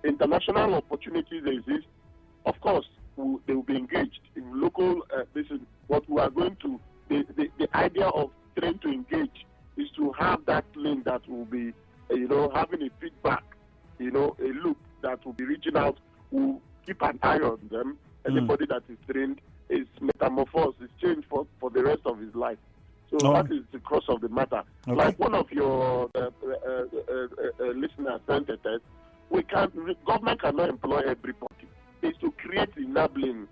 international opportunities exist, of course, they will be engaged in local. This is what we are going to. The idea of trying to engage is to have that link that will be, having a feedback, a loop that will be reaching out, will keep an eye on them. Anybody that is trained is metamorphosed, is changed for the rest of his life. So that is the crux of the matter. Okay. Like one of your listeners sent a test, government cannot employ everybody. It's to create enabling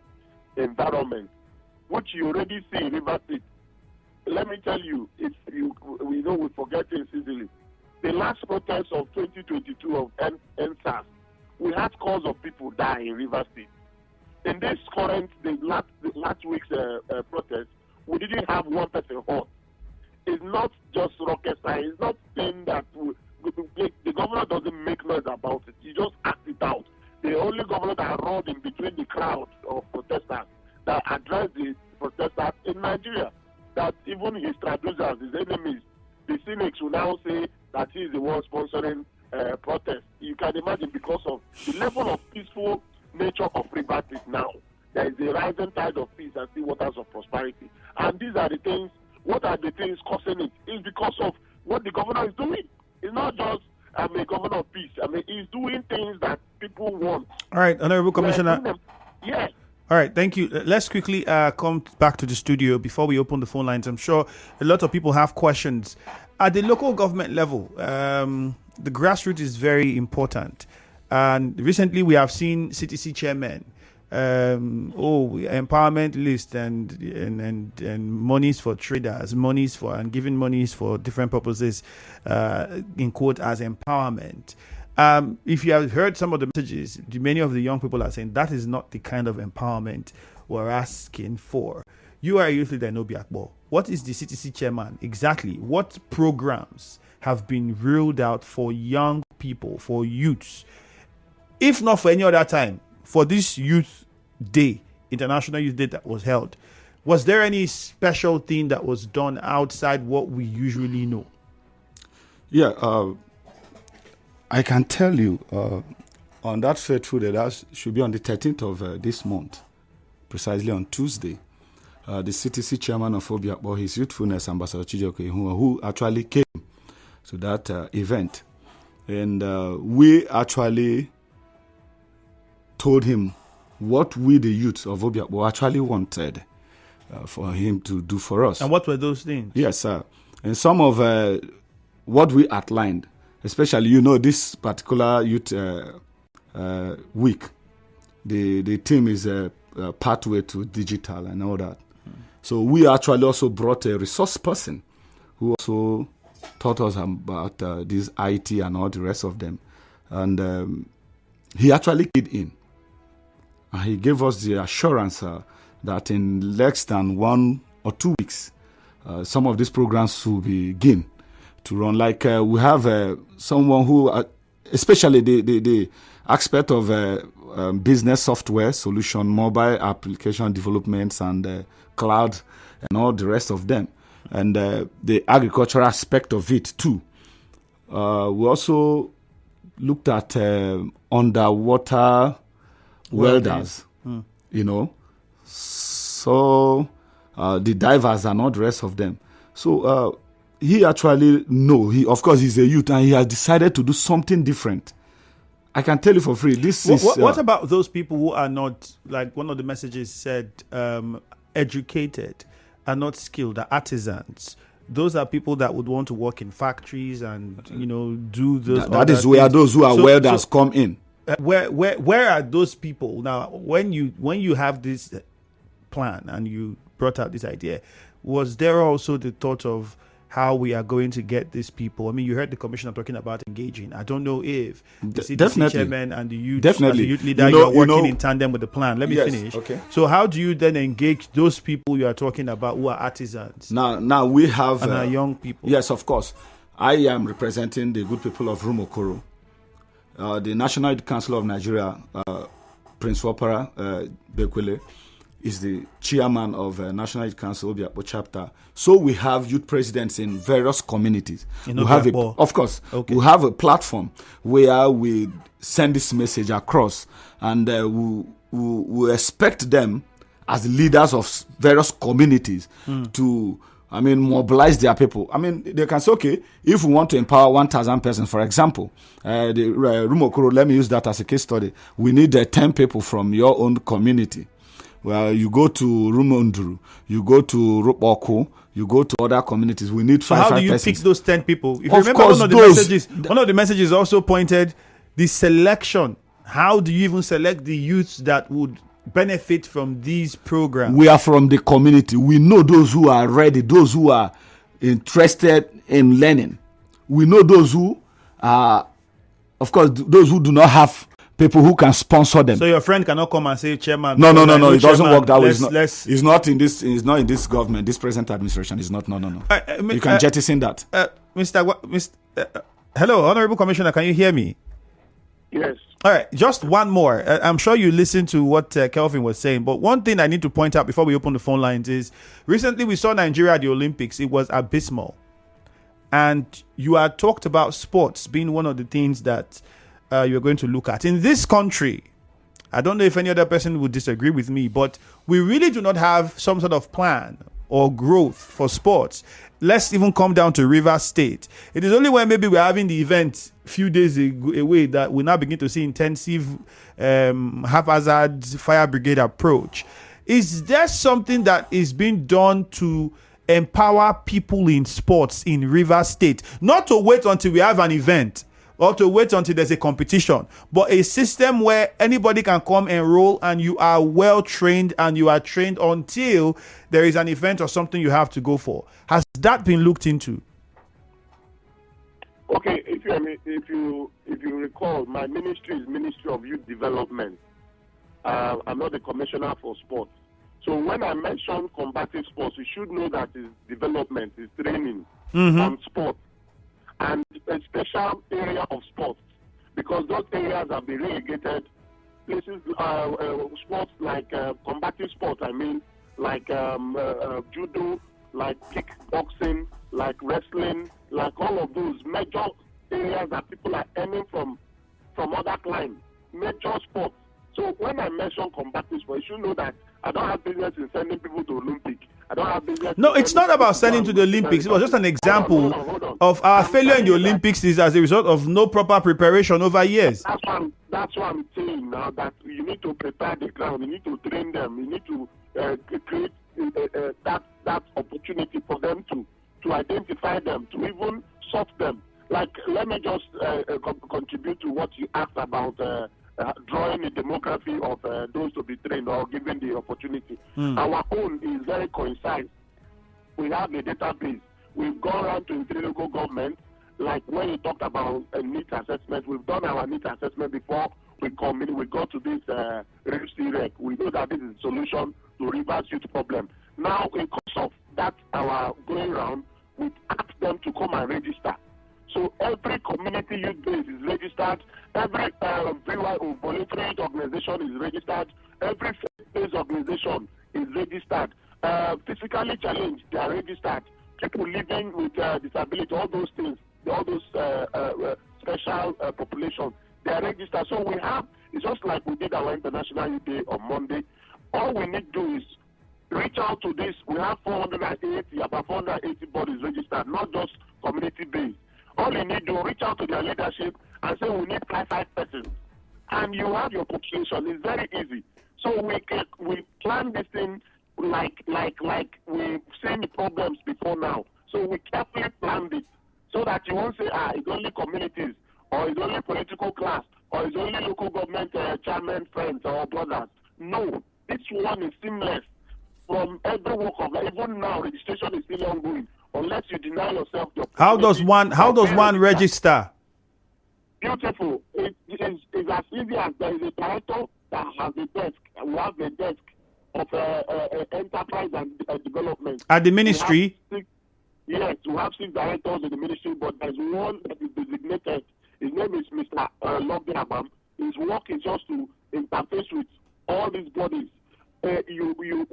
environment, which you already see in River State. Let me tell you, we forget things easily. The last protest of 2022 of NSAS, we had cause of people die in River State. In this last week's protest, we didn't have one person hurt. It's not just rocket science. It's not saying that the governor doesn't make noise about it. He just acts it out. The only governor that rode in between the crowd of protesters that addressed the protesters in Nigeria, that even his traducers, his enemies, the cynics will now say that he is the one sponsoring protests. You can imagine, because of the level of peaceful nature of River State now, there is a rising tide of peace and still waters of prosperity. And these are the things. What are the things causing it? It's because of what the governor is doing. It's not just a governor of peace. He's doing things that people want. All right, Honorable Commissioner. Yes. All right, thank you. Let's quickly come back to the studio before we open the phone lines. I'm sure a lot of people have questions. At the local government level, the grassroots is very important. And recently we have seen CTC chairmen, empowerment list and monies for traders, and giving monies for different purposes, in quote, as empowerment. If you have heard some of the messages, many of the young people are saying that is not the kind of empowerment we're asking for. You are a youth leader in Obiakpo. What is the CTC chairman exactly? What programs have been rolled out for young people, for youths, if not for any other time, for this Youth Day, International Youth Day that was held? Was there any special thing that was done outside what we usually know? Yeah, I can tell you, on that fateful day, that should be on the 13th of this month, precisely on Tuesday, the CTC chairman of Obiakpo, His Youthfulness Ambassador Chijoke, who actually came to that event. And we actually told him what we, the youth of Obiakpo, actually wanted for him to do for us. And what were those things? Yes, sir. And some of what we outlined, especially, this particular youth week, the theme is a pathway to digital and all that. So we actually also brought a resource person who also taught us about this IT and all the rest of them. And he actually keyed in. And he gave us the assurance that in less than 1 or 2 weeks, some of these programs will begin to run. Like we have someone who, especially the aspect of business software solution, mobile application developments, and cloud, and all the rest of them, and the agricultural aspect of it too. We also looked at underwater welders, so the divers and all the rest of them. So he actually of course he's a youth and he has decided to do something different. I can tell you for free. What about those people who are not, like one of the messages said, educated, are not skilled, are artisans? Those are people that would want to work in factories and do those. That is where those who are welders come in. Where are those people now? When you have this plan and you brought out this idea, was there also the thought of how we are going to get these people? I mean, you heard the commissioner talking about engaging. I don't know if the CTC chairman and the youth, as the youth leader, you're working in tandem with the plan. Let me finish. Okay. So how do you then engage those people you are talking about who are artisans? Now we have and are young people. Yes, of course. I am representing the good people of Rumokoro. The National Youth Council of Nigeria, Prince Wapara Bekwele, is the chairman of National Youth Council Obiakpo chapter. So we have youth presidents in various communities. We have of course, we have a platform where we send this message across, and we expect them as leaders of various communities to, mobilize their people. They can say, okay, if we want to empower 1,000 persons, for example, the Rumokoro, let me use that as a case study. We need 10 people from your own community. Well, you go to Rumonduru, you go to Rumokoro, you go to other communities. We need 5 persons. How do you pick those 10 people? If you remember, one of the messages also pointed the selection. How do you even select the youths that would benefit from these programs? We are from the community. We know those who are ready, those who are interested in learning. We know those who are, of course, those who do not have people who can sponsor them. So your friend cannot come and say, Chairman. No. It doesn't work that way. It's not in this. It's not in this government. This present administration is not. No. You can jettison that. Hello, Honorable Commissioner. Can you hear me? Yes. All right. Just one more. I'm sure you listened to what Kelvin was saying, but one thing I need to point out before we open the phone lines is recently we saw Nigeria at the Olympics. It was abysmal, and you had talked about sports being one of the things that you're going to look at in this country. I don't know if any other person would disagree with me, but we really do not have some sort of plan or growth for sports. Let's even come down to Rivers State. It is only when maybe we're having the event a few days away that we now begin to see intensive haphazard fire brigade approach. Is there something that is being done to empower people in sports in Rivers State? Not to wait until we have an event, or to wait until there's a competition, but a system where anybody can come enroll and you are well trained and you are trained until there is an event or something you have to go for. Has that been looked into? Okay, if you recall, my ministry is Ministry of Youth Development. I'm not the commissioner for sports. So when I mention combative sports, you should know that is development, is training on sports. And a special area of sports, because those areas have been relegated. Places, sports like combative sports, like judo, like kickboxing, like wrestling, like all of those major areas that people are earning from other clients, major sports. So when I mention combative sports, you should know that I don't have business in sending people to Olympic. I don't have business. No, it's not about sending to the Olympics. It was just an example of our failure in the Olympics is as a result of no proper preparation over years. That's what I'm saying now, that you need to prepare the ground. You need to train them. You need to create that opportunity for them to identify them, to even sort them. Like, let me just contribute to what you asked about drawing a demography of those to be trained or given the opportunity. Our own is very concise. We have a database. We've gone around to three local governments. Like when you talked about a needs assessment, we've done our needs assessment before we come in. We go to this REC. We know that this is a solution to Rivers youth problem. Now, in course of that, our going around, we ask them to come and register. So every community youth base is registered. Every VYO voluntary youth organization is registered. Every faith-based organization is registered. Physically challenged, they are registered. People living with disability, all those things, all those special populations, they are registered. So we have, it's just like we did our International Youth Day on Monday. All we need to do is reach out to this. We have about 480 bodies registered, not just community-based. All you need to reach out to their leadership and say we need 5 persons. And you have your population. It's very easy. So we plan this thing like we've seen the problems before now. So we carefully planned it so that you won't say, it's only communities, or it's only political class, or it's only local government chairman friends or brothers. No, this one is seamless from every walk of life. Even now, registration is still ongoing. Unless you deny yourself the opportunity. How does one register? Beautiful. It's as easy as there is a director that has a desk. We have a desk of enterprise and development. At the ministry? Yes, we have 6 directors in the ministry, but there's one that is designated. His name is Mr. Lobbyabam. His work is just to interface with all these bodies. You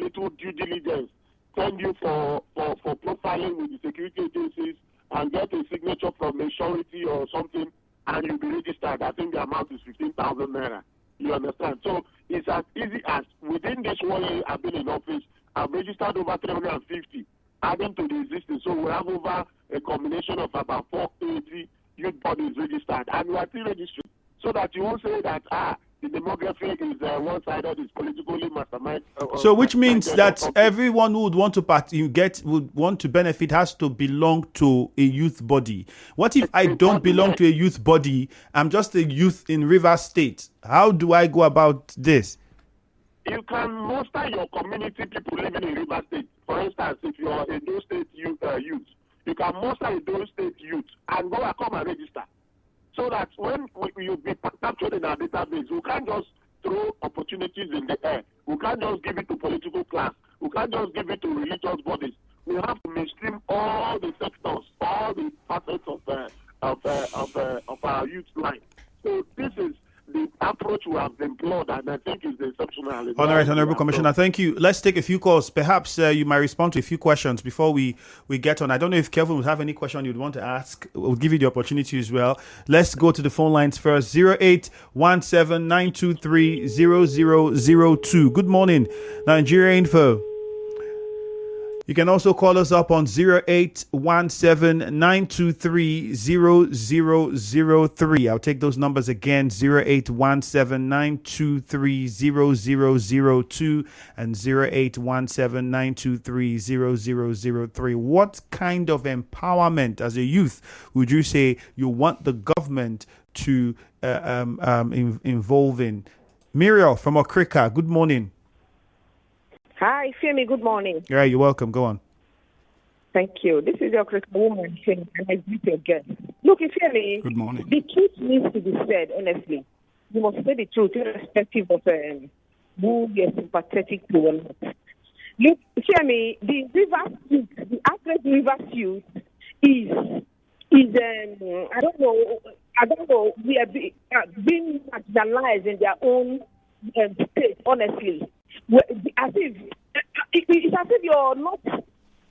little due diligence, send you for profiling with the security agencies and get a signature from a surety or something, and you'll be registered. I think the amount is 15,000 naira. You understand? So it's as easy as within this 1 year I've been in office, I've registered over 350, adding to the existing. So we have over a combination of about 480 youth bodies registered, and we are still registering. So that you won't say that, the demography is one-sided, is politically mastermind. So which means that everyone who would want to would want to benefit has to belong to a youth body. What if I don't belong to a youth body? I'm just a youth in Rivers State. How do I go about this? You can muster your community people living in Rivers State. For instance, if you are a Edo State youth, you can muster a Edo State youth and go and come and register. So that when you be captured in our database, we can't just throw opportunities in the air. We can't just give it to political class. We can't just give it to religious bodies. We have to mainstream all the sectors, all the facets of our youth life. So this is the approach we have employed, and I think is exceptional. All right, Honorable Commissioner, thank you. Let's take a few calls. Perhaps you might respond to a few questions before we get on. I don't know if Kelvin would have any question you'd want to ask. We'll give you the opportunity as well. Let's go to the phone lines first. 0817-923-0002. Good morning, Nigeria Info. You can also call us up on 0817-923-0003. I'll take those numbers again, 0817-923-0002 and 0817-923-0003. What kind of empowerment as a youth would you say you want the government to involve in? Muriel from Okrika, good morning. Hi, Femi, good morning. Yeah, you're welcome. Go on. Thank you. This is your Christian woman, Femi, and I greet your guest. Look, Femi, Good morning. The truth needs to be said, honestly. You must say the truth, irrespective of who you're sympathetic to or not. Look, Femi, the Rivers youth, the average Rivers youth is I don't know, we are being marginalized in their own state, honestly. As if it's as if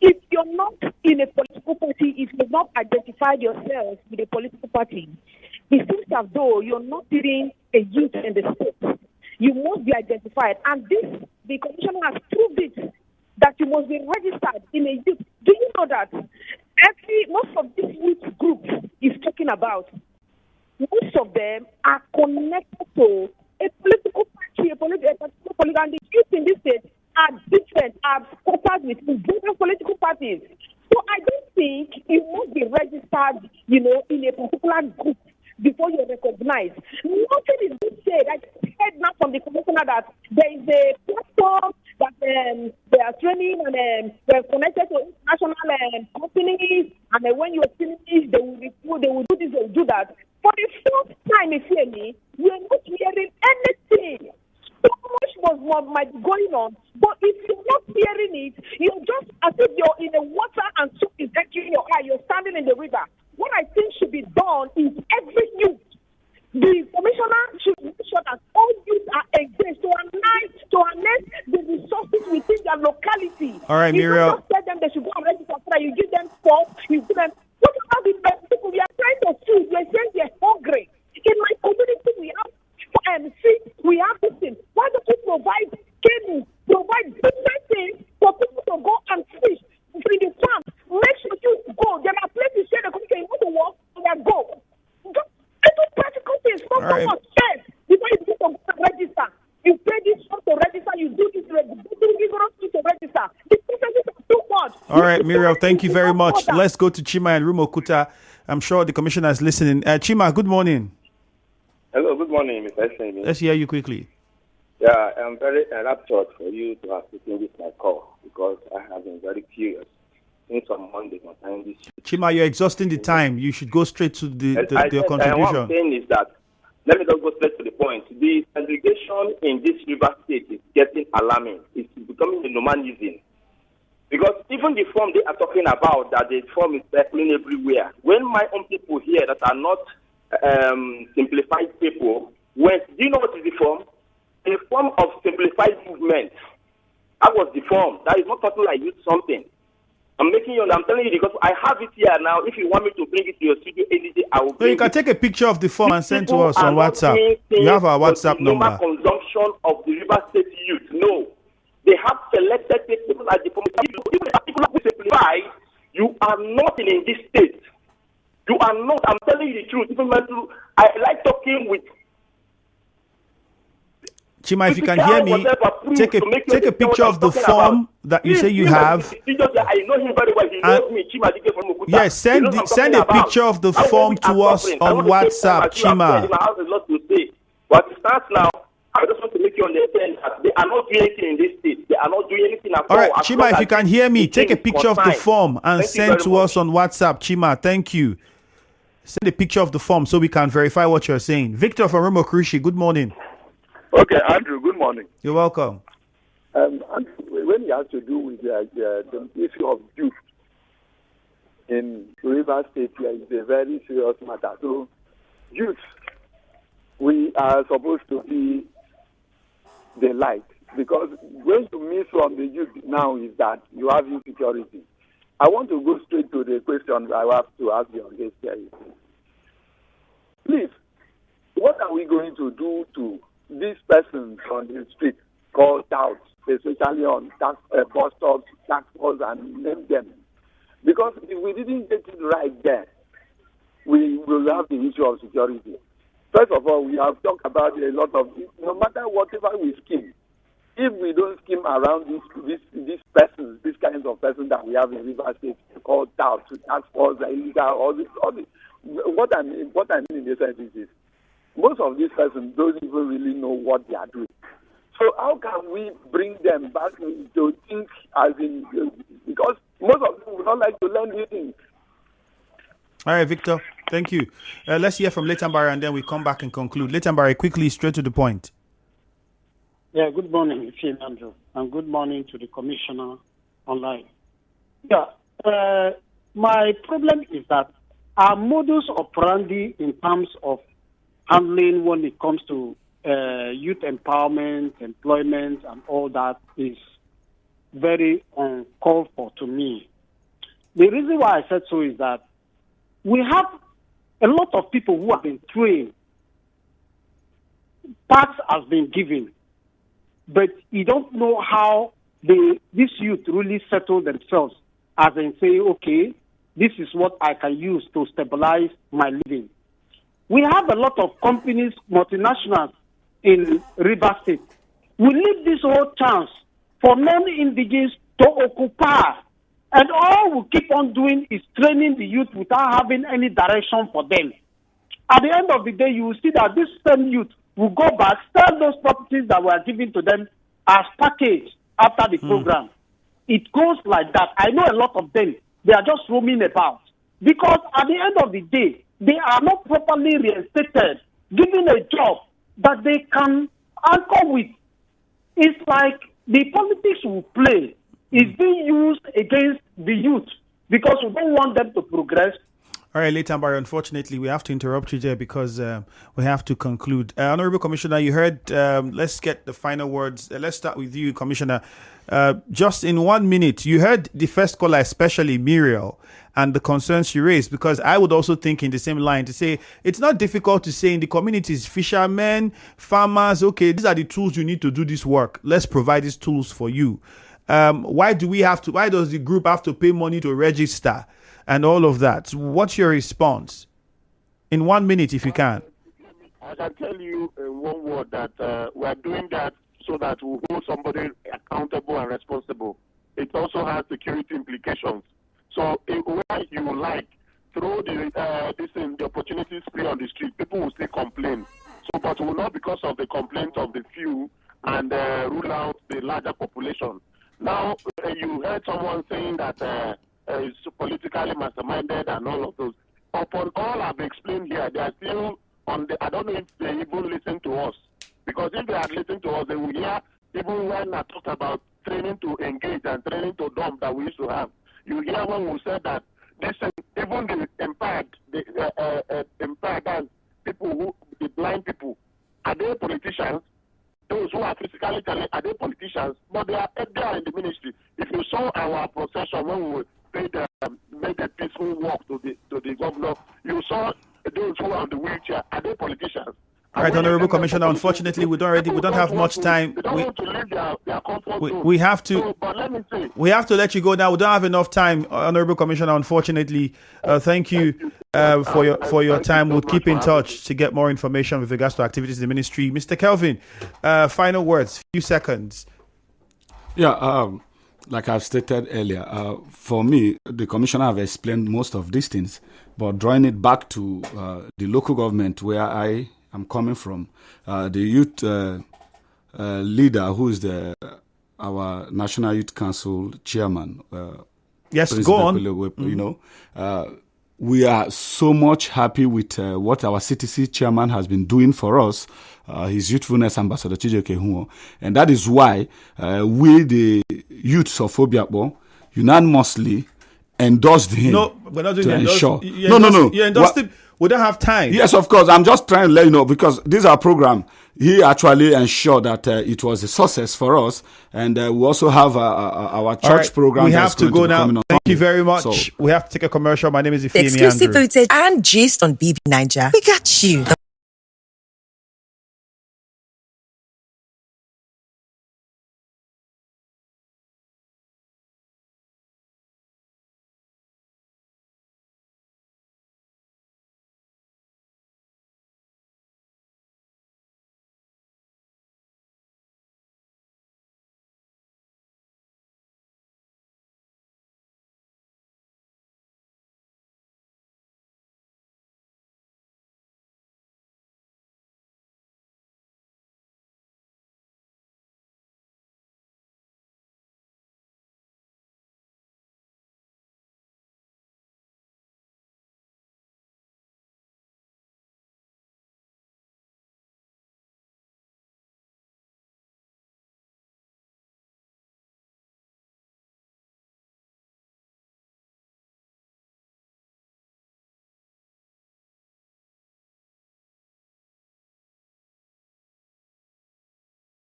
if you're not in a political party, if you've not identified yourself with a political party, it seems as though you're not being a youth in the state. You must be identified, and the commissioner has proved it that you must be registered in a youth. Do you know that most of these youth groups is talking about, most of them are connected to a political party, a political party, and the youth in this state are different, are scattered with different political parties. So I don't think you must be registered, in a particular group before you're recognized. Nothing is being said. I heard now from the commissioner that there is a platform that they are training and they're connected to international companies, and then when you're finished, they will do this, they will do that. For the first time, we are not hearing anything. So much might be going on, but if you're not hearing it, you're just as if you're in the water and soup is entering your eye. You're standing in the river. What I think should be done is every youth, the commissioner should make sure that all youth are engaged to harness the resources within their locality. All right, Muriel. You don't just tell them they should go and register. You give them sports. You give them. What about the people? We are trying to feed. We are saying they're hungry. In my community, we have feed. We have this thing. Why don't you provide cables, provide different things for people to go and fish in the farm? Make sure you go. There are places where the community you want to work and go. Little practical things. Not so much stress before you go to register. You pay this to register. You do this rigorous to register. The processes are too much. All right, Muriel, thank you very much. Let's go to Chima and Rumokoro. I'm sure the commissioner is listening. Chima, good morning. Hello, good morning, Mr. Semi. Let's hear you quickly. Yeah, I'm very raptured for you to have taken this my call because I have been very curious since on Monday concerning this. Chima, you're exhausting the time. You should go straight to the contribution. What I'm saying is that, let me just go straight to the point. The segregation in this river state is getting alarming. It's becoming a nomadism. Because even the form they are talking about, that the form is circling everywhere. When my own people here that are not simplified people, do you know what is the form? A form of simplified movement. I was deformed. That is not something like youth something. I'm telling you because I have it here now. If you want me to bring it to your studio any day, I will bring it. You can take a picture of the form and send to us on People are WhatsApp. not You have our WhatsApp the normal number. consumption of the River State youth. No. They have selected people at the even the people who simplify, you are not in this state. You are not. I'm telling you the truth. Even I like talking with. Chima, if you can hear me, take a picture of the form that you say you have. I know him very well. He knows me. Chima from Okuta. Yes, send a picture of the form to us on WhatsApp, Chima. I have a lot to say, but it starts now. I just want to make you understand that they are not doing anything in this state. They are not doing anything at all. All right, Chima, if you can hear me, take a picture of the form and send to us on WhatsApp, Chima. Thank you. Send a picture of the form so we can verify what you're saying. Victor from Rumokoro, good morning. Okay, Andrew, good morning. You're welcome. Andrew, when it has to do with the issue of youth in River State, it's a very serious matter. So, youth, we are supposed to be the light, because when you miss from the youth now is that you have insecurity. I want to go straight to the question I have to ask your guest here. Please, what are we going to do to these persons on the street called out, especially on bus stops, tax force, and name them? Because if we didn't get it right there, we will have the issue of security. First of all, we have talked about a lot of, no matter whatever we scheme, if we don't scheme around these persons, these kinds of persons that we have in River State called out, tax force, illegal, all this, what I mean in this sense is this. Most of these persons don't even really know what they are doing. So how can we bring them back to think as in, because most of them would not like to learn new things. All right, Victor, thank you. Let's hear from Letambari and then we come back and conclude. Letambari, quickly, straight to the point. Yeah, good morning, Andrew, and good morning to the commissioner online. Yeah, my problem is that our modus operandi in terms of handling when it comes to youth empowerment, employment, and all that is very uncalled for to me. The reason why I said so is that we have a lot of people who have been trained. Paths has been given, but you don't know how this youth really settle themselves as in say, okay, this is what I can use to stabilize my living. We have a lot of companies, multinationals in River State. We leave this whole chance for non-indigenous to occupy. And all we keep on doing is training the youth without having any direction for them. At the end of the day, you will see that this same youth will go back, sell those properties that were given to them as package after the program. It goes like that. I know a lot of them, they are just roaming about. Because at the end of the day, they are not properly reinstated, given a job that they can anchor with. It's like the politics we play is being used against the youth because we don't want them to progress. All right, Letambari, unfortunately, we have to interrupt you there because we have to conclude. Honorable Commissioner, you heard, let's get the final words. Let's start with you, Commissioner. Just in 1 minute, you heard the first caller, especially Muriel, and the concerns she raised, because I would also think in the same line to say it's not difficult to say in the communities, fishermen, farmers, okay, these are the tools you need to do this work. Let's provide these tools for you. Why does the group have to pay money to register and all of that? What's your response? In 1 minute, if you can. I can tell you in one word that we are doing that so that we hold somebody accountable and responsible. It also has security implications. So where you like, throw the opportunity spray on the street, people will still complain. So, but will not because of the complaints of the few and rule out the larger population. Now, you heard someone saying that it's politically masterminded and all of those. Upon all I've explained here, they are still on the, I don't know if they even listen to us. Because if they had listened to us, they would hear, even when I talked about training to engage and training to dump that we used to have. You hear when we said that this, even the impaired, and people the blind people, are they politicians? Those who are physically especially are they politicians, but they are in the ministry. If you saw our procession when we made a peaceful walk to the governor, you saw those who are on the wheelchair. Are they politicians? All right, Honorable Commissioner, unfortunately, we don't have much time. They don't want to leave their comfort zone. We have to. So, but let me say, we have to let you go now. We don't have enough time, Honorable Commissioner. Unfortunately, thank you for your time. We'll keep in touch to get more information with regards to activities in the ministry. Mr. Kelvin, final words, few seconds. Yeah, like I've stated earlier, for me, the commissioner have explained most of these things, but drawing it back to the local government where I am coming from, the youth leader, who is our National Youth Council chairman. Yes, go on. You know, we are so much happy with what our CTC chairman has been doing for us, His Youthfulness Ambassador Chijoke Huo. And that is why we, the youths of Obiakpo, unanimously endorsed him. No, we're not doing ensure. No. You endorsed him. We don't have time. Yes, of course. I'm just trying to let you know, because this is our program. He actually ensured that it was a success for us. And we also have our church program. We have to go now. Thank you very much. So, we have to take a commercial. My name is Ifeanyi Exclusive footage and gist on BB Niger. We got you.